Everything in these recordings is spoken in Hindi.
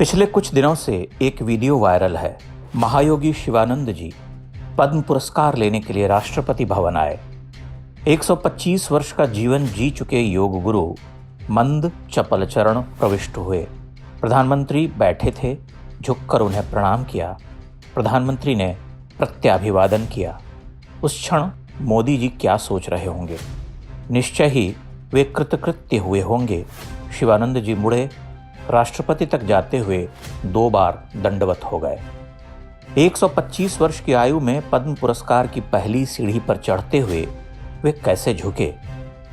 पिछले कुछ दिनों से एक वीडियो वायरल है। महायोगी शिवानंद जी पद्म पुरस्कार लेने के लिए राष्ट्रपति भवन आए। 125 वर्ष का जीवन जी चुके योग गुरु मंद चपल चरण प्रविष्ट हुए। प्रधानमंत्री बैठे थे, झुककर उन्हें प्रणाम किया। प्रधानमंत्री ने प्रत्याभिवादन किया। उस क्षण मोदी जी क्या सोच रहे होंगे? निश्चय ही वे कृतकृत्य हुए होंगे। शिवानंद जी मुड़े, राष्ट्रपति तक जाते हुए 2 बार दंडवत हो गए। 125 वर्ष की आयु में पद्म पुरस्कार की पहली सीढ़ी पर चढ़ते हुए वे कैसे झुके?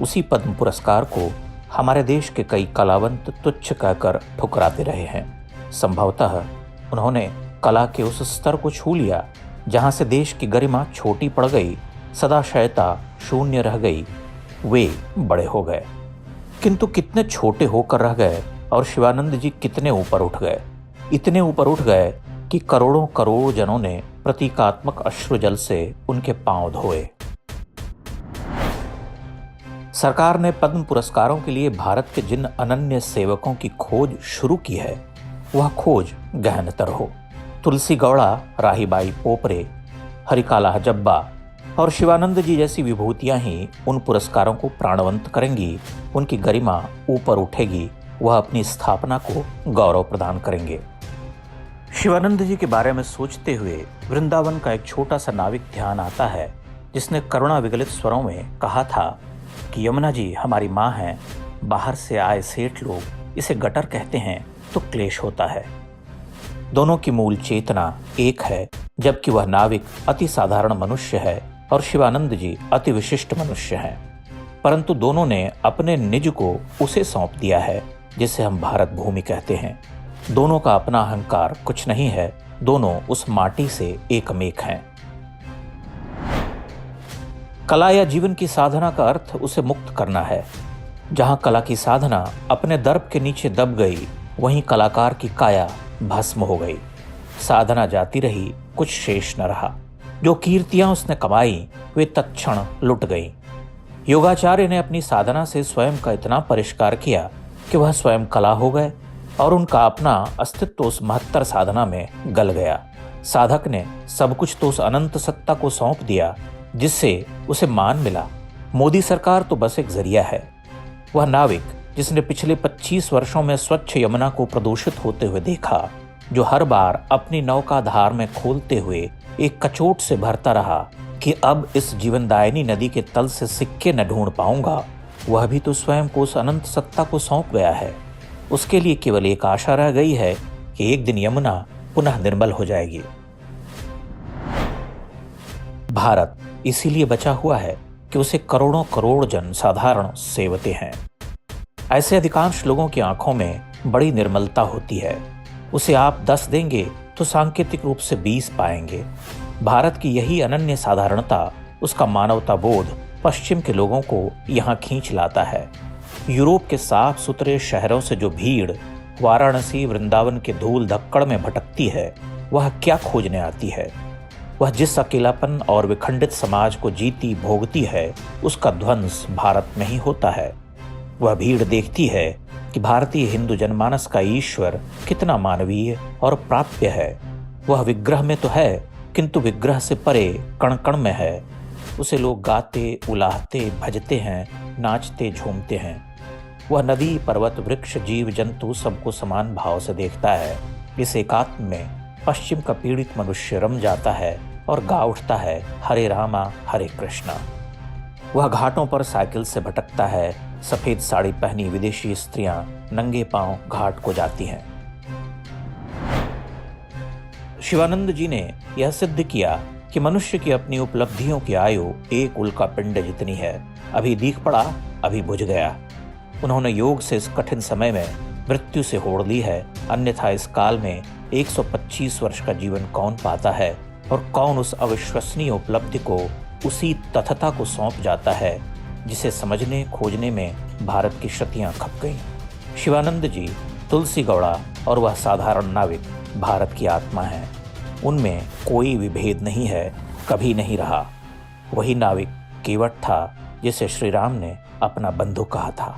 उसी पद्म पुरस्कार को हमारे देश के कई कलावंत तुच्छ कहकर ठुकराते रहे हैं। संभवतः उन्होंने कला के उस स्तर को छू लिया जहां से देश की गरिमा छोटी पड़ गई, सदाशयता शून्य रह गई। वे बड़े हो गए, किंतु कितने छोटे होकर रह गए और शिवानंद जी कितने ऊपर उठ गए। इतने ऊपर उठ गए कि करोड़ों करोड़ जनों ने प्रतीकात्मक अश्रुजल से उनके पांव धोए। सरकार ने पद्म पुरस्कारों के लिए भारत के जिन अनन्य सेवकों की खोज शुरू की है, वह खोज गहनतर हो। तुलसी गौड़ा, राहीबाई पोपरे, हरिकाला जब्बा और शिवानंद जी जैसी विभूतियां ही उन पुरस्कारों को प्राणवंत करेंगी, उनकी गरिमा ऊपर उठेगी, वह अपनी स्थापना को गौरव प्रदान करेंगे। शिवानंद जी के बारे में सोचते हुए वृंदावन का एक छोटा सा नाविक ध्यान आता है, जिसने करुणा विगलित स्वरों में कहा था कि यमुना जी हमारी माँ हैं, बाहर से आए सेठ लोग इसे गटर कहते हैं तो क्लेश होता है। दोनों की मूल चेतना एक है, जबकि वह नाविक अति साधारण मनुष्य है और शिवानंद जी अति विशिष्ट मनुष्य हैं। परंतु दोनों ने अपने निज को उसे सौंप दिया है जिसे हम भारत भूमि कहते हैं। दोनों का अपना अहंकार कुछ नहीं है, दोनों उस माटी से एकमेक हैं। कला या जीवन की साधना का अर्थ उसे मुक्त करना है। जहां कला की साधना अपने दर्प के नीचे दब गई, वहीं कलाकार की काया भस्म हो गई। साधना जाती रही, कुछ शेष न रहा। जो कीर्तियां उसने कमाई वे तत्क्षण लुट गई। योगाचार्य ने अपनी साधना से स्वयं का इतना परिष्कार किया कि वह स्वयं कला हो गए और उनका अपना अस्तित्व उस महत्तर साधना में गल गया। साधक ने सब कुछ तो उस अनंत सत्ता को सौंप दिया जिससे उसे मान मिला। मोदी सरकार तो बस एक जरिया है। वह नाविक जिसने पिछले 25 वर्षों में स्वच्छ यमुना को प्रदूषित होते हुए देखा, जो हर बार अपनी नौका धार में खोलते हुए एक कचोट से भरता रहा कि अब इस जीवनदायिनी नदी के तल से सिक्के न ढूंढ पाऊंगा, वह भी तो स्वयं को उस अनंत सत्ता को सौंप गया है। उसके लिए केवल एक आशा रह गई है कि एक दिन यमुना पुनः निर्मल हो जाएगी। भारत इसीलिए बचा हुआ है कि उसे करोड़ों करोड़ जन साधारण सेवते हैं। ऐसे अधिकांश लोगों की आंखों में बड़ी निर्मलता होती है। उसे आप 10 देंगे तो सांकेतिक रूप से 20 पाएंगे। भारत की यही अनन्य साधारणता, उसका मानवता बोध पश्चिम के लोगों को यहाँ खींच लाता है। यूरोप के साफ सुथरे शहरों से जो भीड़ वाराणसी वृंदावन के धूल धक्कड़ में भटकती है, वह क्या खोजने आती है? वह जिस अकेलापन और विखंडित समाज को जीती भोगती है, उसका ध्वंस भारत में ही होता है। वह भीड़ देखती है कि भारतीय हिंदू जनमानस का ईश्वर कितना मानवीय और प्राप्य है। वह विग्रह में तो है, किंतु विग्रह से परे कण कण में है। उसे लोग गाते, उलाहते, भजते हैं, नाचते, झूमते हैं। वह नदी, पर्वत, वृक्ष, जीव जंतु सबको समान भाव से देखता है। इस एकात्म में पश्चिम का पीड़ित मनुष्य रम जाता है और गा उठता है, हरे रामा हरे कृष्णा। वह घाटों पर साइकिल से भटकता है। सफेद साड़ी पहनी विदेशी स्त्रियां नंगे पांव घाट को जाती हैं। शिवानंद जी ने यह सिद्ध किया कि मनुष्य की अपनी उपलब्धियों की आयु एक उल्का पिंड जितनी है। अभी दीख पड़ा, अभी बुझ गया। उन्होंने योग से इस कठिन समय में मृत्यु से होड़ ली है, अन्यथा इस काल में 125 वर्ष का जीवन कौन पाता है और कौन उस अविश्वसनीय उपलब्धि को, उसी तथता को सौंप जाता है जिसे समझने खोजने में भारत की शतियां खप गईं। शिवानंद जी, तुलसी गौड़ा और वह साधारण नाविक भारत की आत्मा हैं। उनमें कोई विभेद नहीं है, कभी नहीं रहा। वही नाविक केवट था जिसे श्री राम ने अपना बंधु कहा था।